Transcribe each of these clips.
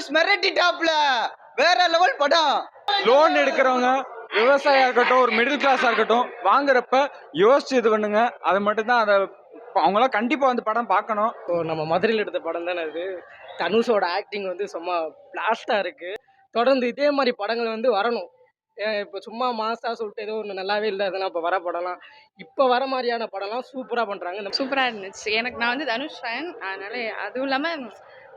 தனுஷ் மிரட்டிட்டாப்ல வேற லெவல் படம். லோன் எடுக்கிறவங்க விவசாயியா இருக்கட்டும், ஒரு மிடில் கிளாஸா இருக்கட்டும், வாங்குறப்ப யோசிச்சு இது பண்ணுங்க. அது மட்டும்தான் அதை அவங்களாம் கண்டிப்பா வந்து படம் பார்க்கணும். இப்போ நம்ம மதுரையில் எடுத்த படம் தானே அது. தனுஷோட ஆக்டிங் வந்து சும்மா பிளாஸ்டா இருக்கு. தொடர்ந்து இதே மாதிரி படங்கள் வந்து வரணும். இப்போ சும்மா மாசா சொல்லிட்டு ஏதோ ஒன்று நல்லாவே இல்லை, அதெல்லாம் இப்போ வர படம்லாம் இப்போ வர மாதிரியான படம்லாம் சூப்பராக பண்ணுறாங்க. சூப்பராக இருந்துச்சு. நான் வந்து தனுஷ் ஃபேன், அதனால அதுவும் இல்லாமல்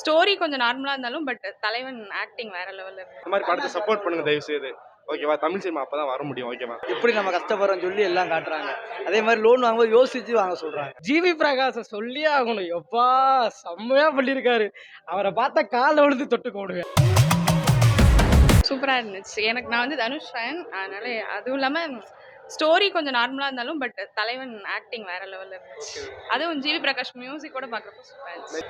ஸ்டோரி கொஞ்சம் நார்மலாக இருந்தாலும் பட் தலைவன் ஆக்டிங் வேற லெவலில் இருந்துச்சு. இந்த மாதிரி படத்தை சப்போர்ட் பண்ணுங்க தயவு செய்து. ஓகேவா? தமிழ் சினிமா அப்பதான் வர முடியும். ஓகேவா? எப்படி நம்ம கஷ்டப்படுறோம்னு சொல்லி எல்லாம் காட்டுறாங்க. அதே மாதிரி லோன் வாங்கும்போது யோசிச்சு வாங்க சொல்றாங்க. ஜிவி பிரகாசம் சொல்லியே ஆகணும். எப்பா செம்மையா பண்ணியிருக்காரு. அவரை பார்த்தா காலை விழுந்து தொட்டு போடுவேன். சூப்பராக இருந்துச்சு. நான் வந்து தனுஷ் ஃபேன், அதனால அதுவும் இல்லாமல் ஸ்டோரி கொஞ்சம் நார்மலாக இருந்தாலும் பட் தலைவன் ஆக்டிங் வேற லெவலில் இருந்துச்சு. அதுவும் ஜிவி பிரகாஷ் மியூசிக்கோட பார்க்குறப்ப சூப்பராக இருந்துச்சு.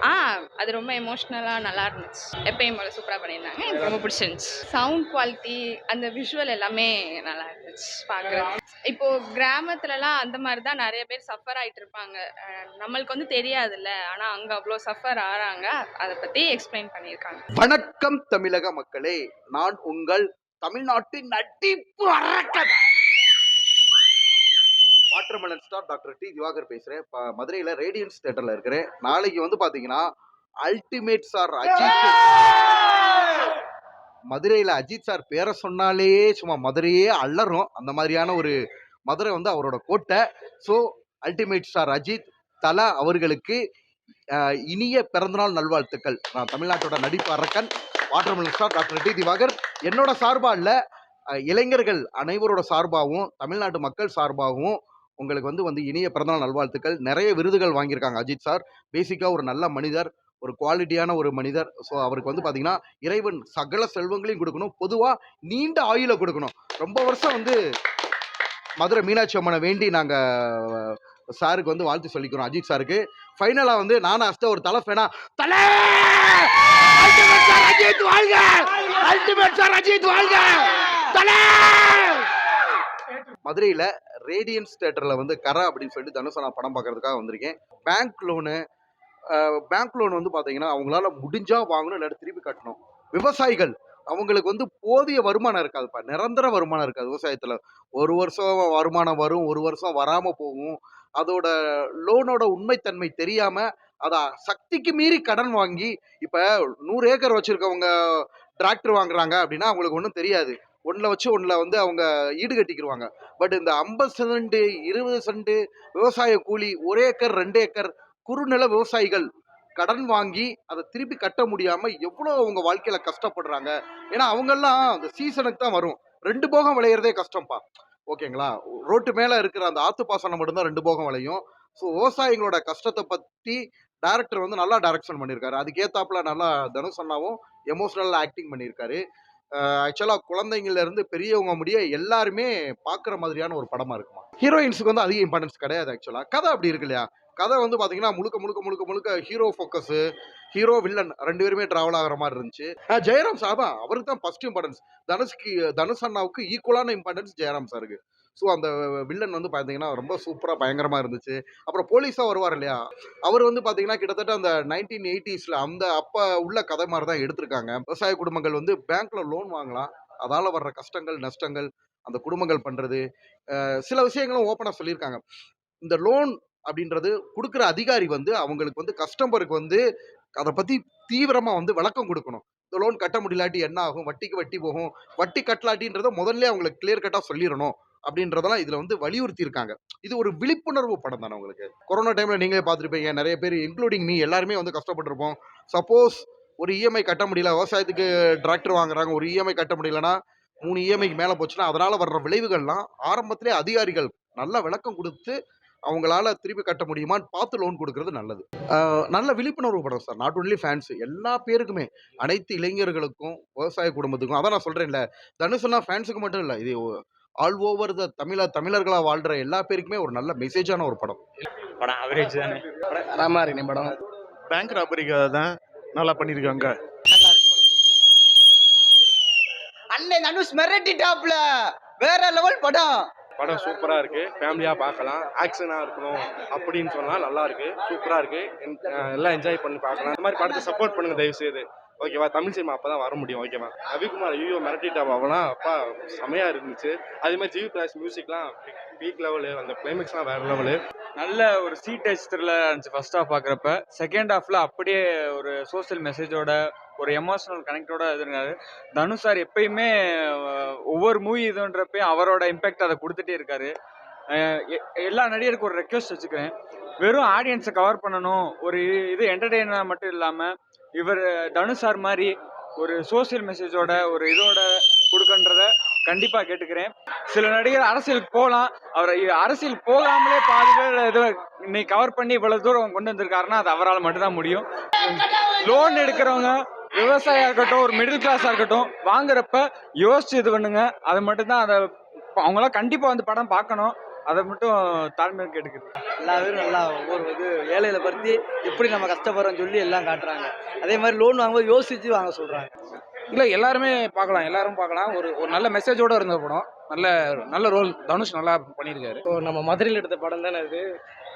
அது ரொம்ப எமோஷ்னலாக நல்லா இருந்துச்சு. எப்பயும் போல சூப்பராக பண்ணியிருந்தாங்க. எனக்கு ரொம்ப பிடிச்சிருந்துச்சு. சவுண்ட் குவாலிட்டி, அந்த விஷுவல் எல்லாமே நல்லா இருந்துச்சு பார்க்குறது. இப்போ கிராமத்துலலாம் அந்த மாதிரி தான் நிறைய பேர் சஃபர் ஆகிட்டு இருப்பாங்க. நம்மளுக்கு வந்து தெரியாதுல்ல, ஆனால் அங்கே அவ்வளோ சஃபர் ஆகிறாங்க. அதை பற்றி எக்ஸ்பிளைன் பண்ணியிருக்காங்க. வணக்கம் தமிழக மக்களே, நான் உங்கள் தமிழ்நாட்டின் நடிப்பு அரக்கன் watermelon star doctor T Divakar பேசுறேன். மதுரையில ரேடியன்ஸ் தியேட்டர்ல இருக்கிறேன். நாளைக்கு வந்து பாத்தீங்கன்னா அல்டிமேட் சார் அஜித். மதுரையில அஜித் சார் பேரை சொன்னாலே சும்மா மதுரையே அலறும். அந்த மாதிரியான ஒரு மதுரை வந்து அவரோட கோட்டை. ஸோ அல்டிமேட் ஸ்டார் அஜித் தலா அவர்களுக்கு இனிய பிறந்தநாள் நல்வாழ்த்துக்கள். நான் தமிழ்நாட்டோட நடிப்பு அரக்கன் watermelon star doctor T Divakar. என்னோட சார்பா இல்ல, இளைஞர்கள் அனைவரோட சார்பாகவும் தமிழ்நாட்டு மக்கள் சார்பாகவும் உங்களுக்கு வந்து இனிய பிறந்தநாள் நல்வாழ்த்துக்கள். நிறைய விருதுகள் வாங்கியிருக்காங்க அஜித் சார். பேசிக்கா ஒரு நல்ல மனிதர், ஒரு குவாலிட்டியான ஒரு மனிதர். ஸோ அவருக்கு வந்து பார்த்தீங்கன்னா இறைவன் சகல செல்வங்களையும் கொடுக்கணும், பொதுவாக நீண்ட ஆயுளை கொடுக்கணும். ரொம்ப வருஷம் வந்து மதுரை மீனாட்சி அம்மனை வேண்டி நாங்கள் சாருக்கு வந்து வாழ்த்து சொல்லிக்கிறோம் அஜித் சாருக்கு. ஃபைனலாக வந்து நானும் அஸ்த ஒரு தலை ஃபேனா தலை அஜித் வாழ்க, அல்டிமேட் சார் அஜித் வாழ்க தலை. மதுரையில் ரேடியன்ஸ் தியேட்டரில் வந்து கரா அப்படின்னு சொல்லிட்டு தனுஷ் நான் படம் பார்க்கறதுக்காக வந்திருக்கேன். பேங்க் லோன் வந்து பார்த்தீங்கன்னா அவங்களால முடிஞ்சா வாங்கணும், இல்லாட்டி திருப்பி கட்டணும். விவசாயிகள் அவங்களுக்கு வந்து போதிய வருமானம் இருக்காதுப்பா, நிரந்தர வருமானம் இருக்காது விவசாயத்தில். ஒரு வருஷம் வருமானம் வரும், ஒரு வருஷம் வராமல் போகும். அதோட லோனோட உண்மைத்தன்மை தெரியாமல் அதை சக்திக்கு மீறி கடன் வாங்கி, இப்போ 100 ஏக்கர் வச்சுருக்கவங்க டிராக்டர் வாங்குறாங்க அப்படின்னா அவங்களுக்கு ஒன்றும் தெரியாது. ஒன்றில் வச்சு ஒன்றில் வந்து அவங்க ஈடு கட்டிக்கிடுவாங்க. பட் இந்த 50 சென்ட் 20 சென்ட் விவசாய கூலி, 1 ஏக்கர் 2 ஏக்கர் குறுநில விவசாயிகள் கடன் வாங்கி அதை திருப்பி கட்ட முடியாமல் எவ்வளோ அவங்க வாழ்க்கையில் கஷ்டப்படுறாங்க. ஏன்னா அவங்கெல்லாம் அந்த சீசனுக்கு தான் வரும். 2 போகம் விளையிறதே கஷ்டம்ப்பா. ஓகேங்களா? ரோட்டு மேலே இருக்கிற அந்த ஆத்து பாசனம் மட்டும்தான் 2 போகம் விளையும். ஸோ விவசாயிகளோட கஷ்டத்தை பற்றி டைரக்டர் வந்து நல்லா டைரக்ஷன் பண்ணியிருக்காரு. அதுக்கேற்றாப்புல நல்லா தனுஷ் அண்ணாவும் எமோஷனல் ஆக்டிங் பண்ணியிருக்காரு. ஆக்சுவலாக குழந்தைங்கள்ல இருந்து பெரியவங்க முடிய எல்லாருமே பார்க்குற மாதிரியான ஒரு படமா இருக்குமா. ஹீரோயின்ஸுக்கு வந்து அதிக இம்பார்ட்டன்ஸ் கிடையாது. ஆக்சுவலாக கதை அப்படி இருக்கு இல்லையா? கதை வந்து பார்த்தீங்கன்னா முழுக்க ஹீரோ ஃபோக்கஸு, ஹீரோ வில்லன் 2 பேருமே ட்ராவல் ஆகிற மாதிரி இருந்துச்சு. ஜெயராம் சார் தான், அவருக்கு தான் ஃபர்ஸ்ட் இம்பார்ட்டன்ஸ். தனுஷ் அண்ணாவுக்கு ஈக்குவலான இம்பார்ட்டன்ஸ் ஜெயராம் சாருக்கு. ஸோ அந்த வில்லன் வந்து பார்த்தீங்கன்னா ரொம்ப சூப்பராக பயங்கரமாக இருந்துச்சு. அப்புறம் போலீஸாக வருவார் இல்லையா, அவர் வந்து பார்த்தீங்கன்னா கிட்டத்தட்ட அந்த 1980s அந்த அப்போ உள்ள கதை மாதிரி தான் எடுத்திருக்காங்க. விவசாய குடும்பங்கள் வந்து பேங்க்ல லோன் வாங்கலாம், அதால் வர்ற கஷ்டங்கள் நஷ்டங்கள் அந்த குடும்பங்கள் பண்ணுறது, சில விஷயங்களும் ஓப்பனாக சொல்லியிருக்காங்க. இந்த லோன் அப்படின்றது கொடுக்குற அதிகாரி வந்து அவங்களுக்கு வந்து கஸ்டமருக்கு வந்து அதை பற்றி தீவிரமாக வந்து விளக்கம் கொடுக்கணும். இந்த லோன் கட்ட முடியலாட்டி என்ன ஆகும், வட்டிக்கு வட்டி போகும், வட்டி கட்டலாட்டின்றத முதல்ல அவங்களுக்கு கிளியர் கட்டாக சொல்லிடணும் அப்படின்றதெல்லாம் இதில் வந்து வலியுறுத்தி இருக்காங்க. இது ஒரு விழிப்புணர்வு படம் தானே. உங்களுக்கு கொரோனா டைமில் நீங்களே பார்த்துருப்பீங்க, நிறைய பேர் இன்க்ளூடிங் மீ எல்லாருமே வந்து கஷ்டப்பட்டிருப்போம். சப்போஸ் ஒரு இஎம்ஐ கட்ட முடியல, விவசாயத்துக்கு டிராக்டர் வாங்குறாங்க, ஒரு இஎம்ஐ கட்ட முடியலன்னா 3 இஎம்ஐக்கு மேலே போச்சுன்னா அதனால் வர்ற விளைவுகள்லாம் ஆரம்பத்திலே அதிகாரிகள் நல்ல விளக்கம் கொடுத்து அவங்களால திருப்பி கட்ட முடியுமான்னு பார்த்து லோன் கொடுக்கறது நல்லது. நல்ல விழிப்புணர்வு படம் சார். நாட் ஒன்லி ஃபேன்ஸ், எல்லா பேருக்குமே, அனைத்து இளைஞர்களுக்கும் விவசாய குடும்பத்துக்கும். அதான் நான் சொல்கிறேன்ல, தனுஷனா ஃபேன்ஸுக்கு மட்டும் இல்லை, இது ஆல் ஓவர் த தமிழர்களாக வாழ்கிற எல்லா பேருக்குமே ஒரு நல்ல மெசேஜான ஒரு படம். படம் அவரேஜ் தானே. ராமா இருக்கு படம். பேங்க் ராபரிக்கு தான் நல்லா பண்ணியிருக்காங்க. அண்ணன் தனுஷ் மிரட்டிட்டாப்ல வேற லெவல் படம். படம் சூப்பராக இருக்குது, ஃபேமிலியாக பார்க்கலாம். ஆக்ஷனாக இருக்கணும் அப்படின்னு சொன்னால் நல்லா இருக்குது, சூப்பராக இருக்குது. எல்லாம் என்ஜாய் பண்ணி பார்க்கலாம். இந்த மாதிரி படத்தை சப்போர்ட் பண்ணுங்கள் தயவு செய்து. ஓகேவா தமிழ் சினிமா அப்போ தான் வர முடியும். ஓகேவா ரவிக்குமார் ஐயோ மிரட்டிட்டாப்பா அவனா அப்பா செமையாக இருந்துச்சு. அதே மாதிரி ஜிவி பிரகாஷ் மியூசிக்லாம் பீக் லெவலு, அந்த கிளைமேக்ஸ்லாம் வேறு லெவலு. நல்ல ஒரு சீட் டச் த்ரில்லராக இருந்துச்சு ஃபர்ஸ்ட் ஹாஃப் பார்க்குறப்ப. செகண்ட் ஹாஃப்ல அப்படியே ஒரு சோஷியல் மெசேஜோட ஒரு எமோஷனல் கனெக்டோட இருந்தாரு. தனுஷ் சார் எப்பயுமே ஒவ்வொரு மூவி இதுன்றப்பையும் அவரோட இம்பேக்ட் அதை கொடுத்துட்டே இருக்காரு. எல்லா நடிகருக்கும் ஒரு ரெக்வஸ்ட் வச்சுக்கிறேன், வெறும் ஆடியன்ஸை கவர் பண்ணணும், ஒரு இது என்டர்டெயினர் மட்டும் இல்லாமல் இவர் தனுஷ் சார் மாதிரி ஒரு சோஷியல் மெசேஜோட ஒரு இதோட கொடுக்கன்றத கண்டிப்பாக கேட்டுக்கிறேன். சில நடிகர் அரசியலுக்கு போகலாம், அவர் அரசியல் போகாமலே பாதி பேர் ஏதோ இன்னைக்கு கவர் பண்ணி இவ்வளவு தூரம் கொண்டு வந்திருக்காருன்னா அது அவரால் மட்டும்தான் முடியும். லோன் எடுக்கிறவங்க விவசாயியா இருக்கட்டும், ஒரு மிடில் கிளாஸா இருக்கட்டும், வாங்குறப்ப யோசிச்சு இது பண்ணுங்க. அது மட்டும்தான் அதை அவங்களாம் கண்டிப்பா வந்து படம் பார்க்கணும். அதை மட்டும் தாழ்மையாக கேட்டுக்குது. எல்லா பேரும் நல்லா ஒவ்வொரு இது ஏழைகளை பற்றி எப்படி நம்ம கஷ்டப்படுறோம்னு சொல்லி எல்லாம் காட்டுறாங்க. அதே மாதிரி லோன் வாங்கும்போது யோசிச்சு வாங்க சொல்கிறாங்க. இல்லை எல்லாரும் பார்க்கலாம். ஒரு நல்ல மெசேஜோடு இருந்த படம். நல்ல ரோல் தனுஷ் நல்லா பண்ணியிருக்காரு. இப்போ நம்ம மதுரையில் எடுத்த படம் தானே அது.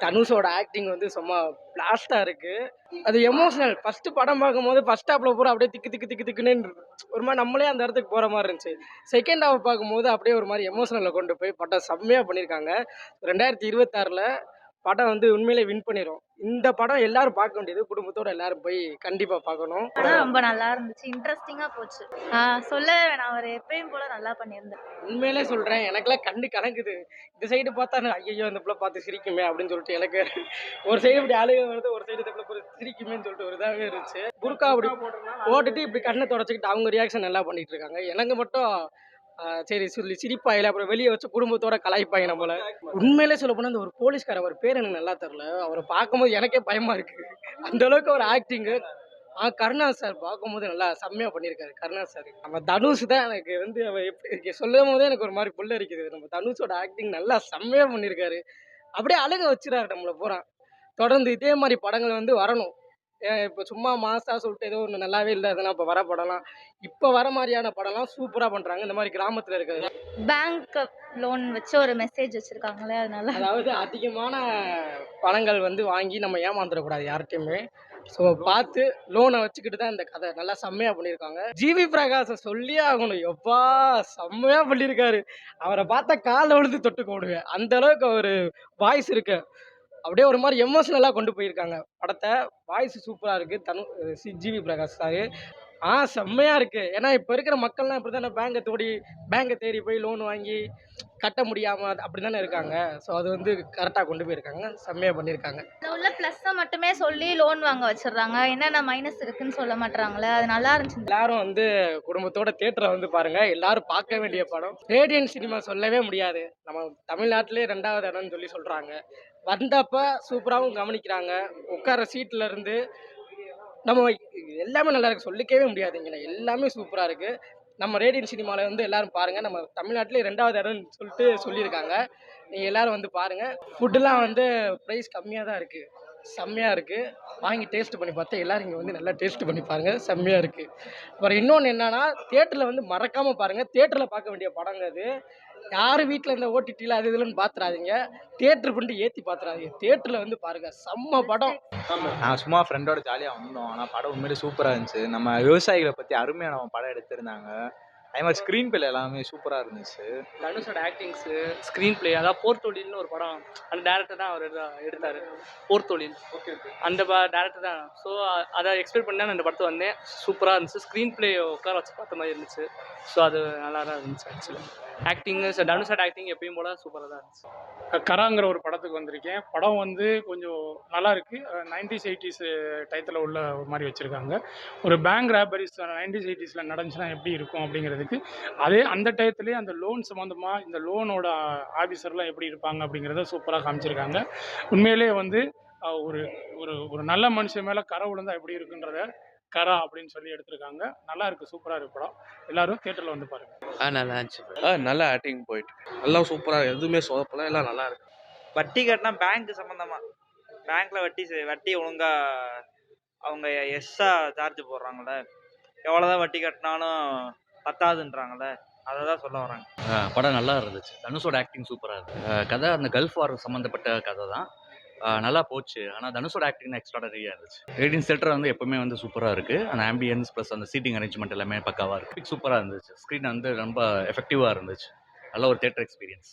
தனுஷோட ஆக்டிங் வந்து சும்மா பிளாஸ்டாக இருக்குது. அது எமோஷனல். ஃபஸ்ட்டு படம் பார்க்கும்போது ஃபஸ்ட் ஹாஃபில் பூரா அப்படியே திக்குன்னு ஒரு மாதிரி நம்மளே அந்த இடத்துக்கு போகிற மாதிரி இருந்துச்சு. செகண்ட் ஹாஃப் பார்க்கும்போது அப்படியே ஒரு மாதிரி எமோஷனலில் கொண்டு போய் படம் செம்மையாக பண்ணியிருக்காங்க. 2026 படம் வந்து உண்மையிலே வின் பண்ணிடும். இந்த படம் எல்லாரும் பார்க்க வேண்டியது, குடும்பத்தோட எல்லாரும் போய் கண்டிப்பாக பார்க்கணும். படம் ரொம்ப நல்லா இருந்துச்சு, இன்ட்ரெஸ்டிங்காக போச்சு. சொல்லவே வேணாம், அவர் எப்பயும் போல நல்லா பண்ணியிருந்தேன். உண்மையிலே சொல்கிறேன், எனக்கெல்லாம் கண்டு கணக்குது. இந்த சைடு பார்த்தா ஐயோ இந்த பிள்ளை பார்த்து சிரிக்குமே அப்படின்னு சொல்லிட்டு எனக்கு ஒரு சைடு இப்படி அழுக வருது, ஒரு சைடு இந்த பிள்ளை சிரிக்குமேன்னு சொல்லிட்டு ஒரு இதாகவே இருந்துச்சு. புர்கா அப்படி போட்டுட்டு இப்படி கண்ணை தொடச்சிக்கிட்டு அவங்க ரியாக்ஷன் நல்லா பண்ணிட்டு இருக்காங்க. எனக்கு மட்டும் சரி சொல்லி சிரிப்பாயில, அப்புறம் வெளியே வச்சு குடும்பத்தோட கலாய்ப்பாங்க நம்மள. உண்மையிலே சொல்ல போனால் அந்த ஒரு போலீஸ்கார அவர் பேர் எனக்கு நல்லா தெரில, அவரை பார்க்கும்போது எனக்கே பயமா இருக்கு. அந்த அளவுக்கு ஒரு ஆக்டிங்கு. கருணாஸ் சார் பார்க்கும்போது நல்லா செம்மையாக பண்ணியிருக்காரு. கருணாஸ் சார் நம்ம தனுஷ் தான் எனக்கு வந்து அவர் எப்படி சொல்லும் போதே எனக்கு ஒரு மாதிரி புல்லரிக்குது. நம்ம தனுஷோட ஆக்டிங் நல்லா செம்மையாக பண்ணியிருக்காரு. அப்படியே அழுக வச்சுறாரு நம்மளை பூரா. தொடர்ந்து இதே மாதிரி படங்கள் வந்து வரணும். இப்போ சும்மா மாசா சொல்லிட்டு ஏதோ ஒன்று நல்லாவே இல்லை அதெல்லாம் இப்போ வர படம்லாம், இப்போ வர மாதிரியான படம்லாம் சூப்பராக பண்ணுறாங்க. இந்த மாதிரி கிராமத்தில் இருக்கிறது பேங்க் லோன் வச்சு ஒரு மெசேஜ் வச்சிருக்காங்களே, அதனால அதாவது அதிகமான பணங்கள் வந்து வாங்கி நம்ம ஏமாந்துடக்கூடாது யார்கிட்டையுமே. ஸோ பார்த்து லோனை வச்சுக்கிட்டு தான் இந்த கதை நல்லா செம்மையாக பண்ணியிருக்காங்க. ஜிவி பிரகாஷை சொல்லியே ஆகணும், எப்பா செம்மையாக பண்ணியிருக்காரு. அவரை பார்த்தா காலில் விழுந்து தொட்டு போடுவேன், அந்த அளவுக்கு அவர் வாய்ஸ் இருக்கு. அப்படியே ஒரு மாதிரி எமோஷ்னலாக கொண்டு போயிருக்காங்க படத்தை. வாய்ஸ் சூப்பராக இருக்குது ஜிவி பிரகாஷ் சார். செம்மையாக இருக்குது. ஏன்னா இப்போ இருக்கிற மக்கள்லாம் இப்படி தானே பேங்கை தேடி போய் லோன் வாங்கி கட்ட முடியாமல் அப்படி தானே இருக்காங்க. ஸோ அது வந்து கரெக்டாக கொண்டு போயிருக்காங்க, செம்மையாக பண்ணியிருக்காங்க. உள்ள ப்ளஸ்ஸை மட்டுமே சொல்லி லோன் வாங்க வச்சிடுறாங்க, என்னென்ன மைனஸ் இருக்குன்னு சொல்ல மாட்டாங்களே, அது நல்லா இருந்துச்சு. எல்லாரும் வந்து குடும்பத்தோட தியேட்டரை வந்து பாருங்க, எல்லாரும் பார்க்க வேண்டிய படம். ரேடியன் சினிமா சொல்லவே முடியாது, நம்ம தமிழ்நாட்டிலே 2வது இடம்னு சொல்லி சொல்கிறாங்க. வந்தப்போ சூப்பராகவும் கவனிக்கிறாங்க. உட்கார சீட்டில் இருந்து நம்ம எல்லாமே நல்லா இருக்குது, சொல்லிக்கவே முடியாதுங்க. எல்லாமே சூப்பராக இருக்குது. நம்ம ரேடியன் சினிமாவில் வந்து எல்லாரும் பாருங்கள். நம்ம தமிழ்நாட்டிலே 2வது இடம்னு சொல்லியிருக்காங்க. நீங்கள் எல்லோரும் வந்து பாருங்கள். ஃபுட்டுலாம் வந்து ப்ரைஸ் கம்மியாக தான் இருக்குது, செம்மையாக இருக்குது. வாங்கி டேஸ்ட் பண்ணி பார்த்தா எல்லோரும் இங்கே வந்து நல்லா டேஸ்ட் பண்ணி பாருங்கள், செம்மையாக இருக்குது. அப்புறம் இன்னொன்று என்னென்னா, தியேட்டரில் வந்து மறக்காமல் பாருங்கள். தியேட்டரில் பார்க்க வேண்டிய படங்க அது. யாரும் வீட்டில் இந்த ஓடிடியில் அது இதுலன்னு பார்த்துறாதீங்க, தியேட்டர் பண்ணிட்டு ஏற்றி பார்த்துறாதீங்க. தியேட்டரில் வந்து பாருங்கள், செம்ம படம். நான் சும்மா ஃப்ரெண்டோட ஜாலியாக வந்தோம், ஆனால் படம் உண்மையிலே சூப்பராக இருந்துச்சு. நம்ம விவசாயிகளை பற்றி அருமையாக நம்ம படம் எடுத்திருந்தாங்க. அதே மாதிரி ஸ்க்ரீன் பிளே எல்லாமே சூப்பராக இருந்துச்சு. தனுஷோட ஆக்டிங்ஸு, ஸ்க்ரீன் பிளே, அதாவது போர்த்தொழில்னு ஒரு படம், அந்த டேரக்டர் தான் அவர் எடுத்தார். போர்த்தொழில் அந்த டேரக்டர் தான். ஸோ அதை எக்ஸ்பெக்ட் பண்ணி நான் இந்த படத்தை வந்தேன். சூப்பராக இருந்துச்சு. ஸ்க்ரீன் பிளே உட்கார வச்சு பார்த்த மாதிரி இருந்துச்சு. ஸோ அது நல்லா தான் இருந்துச்சு. ஆக்சுவலாக ஆக்டிங்கு தனுஷோட ஆக்டிங் எப்பயும் போல சூப்பராக தான் இருந்துச்சு. கராங்கிற ஒரு படத்துக்கு வந்திருக்கேன். படம் வந்து கொஞ்சம் நல்லா இருக்குது. 90s 80s டயத்தில் உள்ள ஒரு மாதிரி வச்சுருக்காங்க. ஒரு பேங்க் ராபரிஸ் 90s 80s நடந்துச்சுன்னா எப்படி இருக்கும் அப்படிங்கிறதுக்கு, அதே அந்த டயத்துலேயே அந்த லோன் சம்மந்தமாக இந்த லோனோட ஆஃபீஸர்லாம் எப்படி இருப்பாங்க அப்படிங்கிறத சூப்பராக காமிச்சிருக்காங்க. உண்மையிலே வந்து ஒரு ஒரு ஒரு நல்ல மனுஷன் மேலே கரை விழுந்தா எப்படி இருக்குன்றத கரா அப்படின்னு சொல்லி எடுத்திருக்காங்க. நல்லா இருக்குது, சூப்பராக இருக்கு படம். எல்லாரும் தியேட்டரில் வந்து பாருங்கள். நல்லா இருந்துச்சு. நல்லா ஆக்டிங் போயிட்டு நல்லா சூப்பராக, எதுவுமே சொதப்பலாம், எல்லாம் நல்லா இருக்கு. வட்டி கட்டினா பேங்க் சம்மந்தமாக, பேங்க்கில் வட்டி ஒழுங்காக அவங்க சார்ஜ் போடுறாங்களே, எவ்வளோதான் வட்டி கட்டினாலும் பத்தாதுன்றாங்களே, அதை தான் சொல்ல வராங்க. படம் நல்லா இருந்துச்சு. தனுஷோட ஆக்டிங் சூப்பராக இருக்குது. கதை அந்த கல்ஃப் வார் சம்மந்தப்பட்ட கதை தான். நல்லா போச்சு. ஆனால் தனுஷோட ஆக்டிங் எக்ஸ்ட்ராடனரியாக இருந்துச்சு. ரேடியன்ஸ் தியேட்டர் வந்து எப்பவுமே வந்து சூப்பராக இருக்குது. அந்த ஆம்பியன்ஸ் ப்ளஸ் அந்த சீட்டிங் அரேஞ்ச்மெண்ட் எல்லாமே பக்காவாக இருக்குது. சூப்பராக இருந்துச்சு. ஸ்க்ரீன் வந்து ரொம்ப எஃபெக்டிவாக இருந்துச்சு. நல்ல ஒரு தியேட்டர் எக்ஸ்பீரியன்ஸ்.